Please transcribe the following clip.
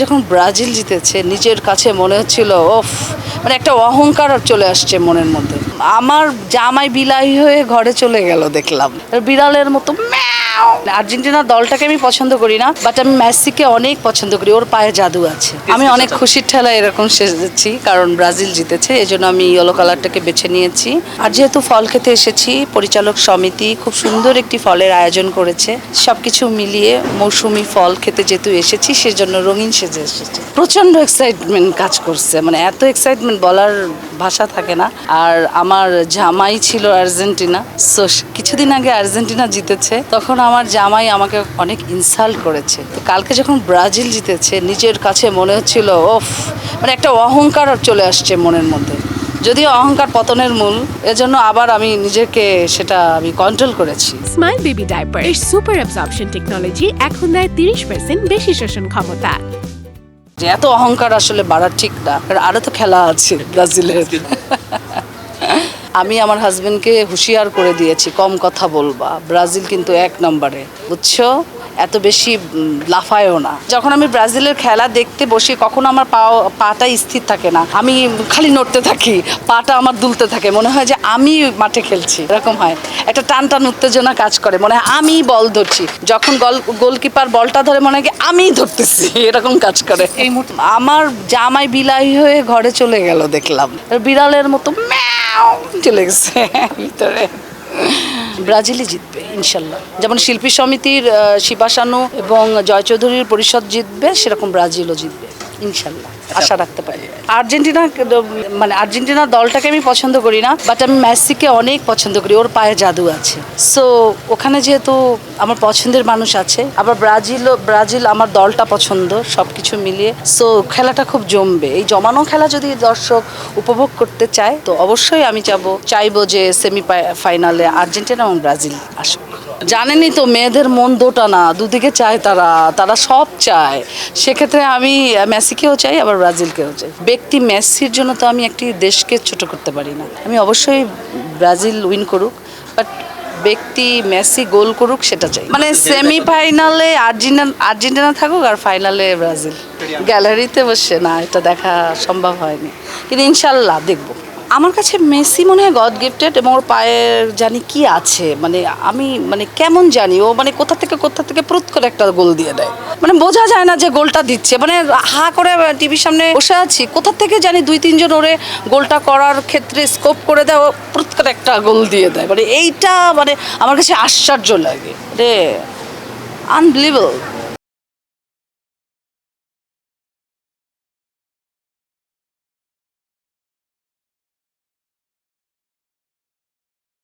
যখন ব্রাজিল জিতেছে নিজের কাছে মনে হচ্ছিল ওফ, মানে একটা অহংকার চলে আসছে মনের মধ্যে। আমার জামাই বিলাহী হয়ে ঘরে চলে গেল দেখলাম, বিড়ালের মতো ম্যাও। আর্জেন্টিনার দলটাকে আমি পছন্দ করি না, বাট আমি মেসিকে অনেক পছন্দ করি, ওর পায়ে জাদু আছে। আমি অনেক খুশির ঠেলা এরকম সেজেছি কারণ ব্রাজিল জিতেছে, এজন্য আমি ইয়েলো কালারটাকে বেছে নিয়েছি। আর যেহেতু ফল খেতে এসেছি, পরিচালক সমিতি খুব সুন্দর একটি ফলের আয়োজন করেছে। সবকিছু মিলিয়ে মৌসুমি ফল খেতে যেহেতু এসেছি, সেজন্য রঙিন সেজে এসেছি। প্রচন্ড এক্সাইটমেন্ট কাজ করছে, মানে এত এক্সাইটমেন্ট বলার ভাষা থাকে না। আর আমার জামাই ছিল আর্জেন্টিনা, সো কিছুদিন আগে আর্জেন্টিনা জিতেছে, তখন আমার জামাই আমাকে অনেক ইনসাল্ট করেছে। তো কালকে যখন ব্রাজিল জিতেছে নিজের কাছে মনে হচ্ছিল ওফ, মানে একটা অহংকার চলে আসছে মনের মধ্যে। যদিও অহংকার পতনের মূল, এজন্য আবার আমি নিজেকে সেটা আমি কন্ট্রোল করেছি। স্মাইল বেবি ডাইপার এর সুপার অ্যাবজর্পশন টেকনোলজি এখন দেয় 30% বেশি শোষণ ক্ষমতা। যে এত অহংকার আসলে বাড়ার ঠিক না, কারণ আরো তো খেলা আছে ব্রাজিলের। আমি আমার হাজবেন্ডকে হুঁশিয়ার করে দিয়েছি, কম কথা বলবা, ব্রাজিল কিন্তু 1 নম্বরে, বুঝছো? এত বেশি লাফায়ও না। যখন আমি ব্রাজিলের খেলা দেখতে বসি, কখনো আমার পাটা স্থির থাকে না, আমি খালি নড়তে থাকি, পাটা আমার দুলতে থাকে, মনে হয় যে আমি মাঠে খেলছি, এরকম হয়। একটা টান টান উত্তেজনা কাজ করে, মনে হয় আমি বল ধরছি। যখন গোলকিপার বলটা ধরে, মনে হয় কি আমি ধরতেছি, এরকম কাজ করে। আমার জামাই বিলাহী হয়ে ঘরে চলে গেল দেখলাম, বিড়ালের মতো ম্যাও চলে গেছে ভিতরে। ব্রাজিলই জিতবে ইনশাল্লাহ। যেমন শিল্পী সমিতির শিবা শানু এবং জয় চৌধুরীর পরিষদ জিতবে, সেরকম ব্রাজিলও জিতবে ইনশাল্লাহ, আশা রাখতে পারি। আর্জেন্টিনা, মানে আর্জেন্টিনার দলটাকে আমি পছন্দ করি না, বাট আমি মেসিকে অনেক পছন্দ করি, ওর পায়ে জাদু আছে। সো ওখানে যেহেতু আমার পছন্দের মানুষ আছে, আবার ব্রাজিল আমার দলটা পছন্দ, সব কিছু মিলিয়ে সো খেলাটা খুব জমবে। এই জমানো খেলা যদি দর্শক উপভোগ করতে চায়, তো অবশ্যই আমি চাইবো যে সেমি ফাইনালে আর্জেন্টিনা এবং ব্রাজিল আসুক। জানেনই তো, মেয়েদের মন দুটা না, দুদিকে চায়, তারা সব চায়। সেক্ষেত্রে আমি মেসিকেও চাই, আবার ব্রাজিলকেও চাই। ব্যক্তি মেসির জন্য তো আমি একটি দেশকে ছোট করতে পারি না। আমি অবশ্যই ব্রাজিল উইন করুক, বাট ব্যক্তি মেসি গোল করুক সেটা চাই। মানে সেমিফাইনালে আর্জেন্টিনা থাকুক আর ফাইনালে ব্রাজিল। গ্যালারিতে বসে না, এটা দেখা সম্ভব হয়নি, কিন্তু ইনশাল্লাহ দেখব। আমার কাছে মেসি মনে হয় গড গিফটেড, এবং ওর পায়ের জানি কি আছে, আমি কেমন জানি, ও কোথা থেকে প্রুত করে একটা গোল দিয়ে দেয়, বোঝা যায় না যে গোলটা দিচ্ছে, হা করে টিভির সামনে বসে আছি, কোথা থেকে জানি 2-3 জন ওরে গোলটা করার ক্ষেত্রে স্কোপ করে দেয়, ও প্রুত করে একটা গোল দিয়ে দেয়। এইটা আমার কাছে আশ্চর্য লাগে রে, আনবিলিভেবল।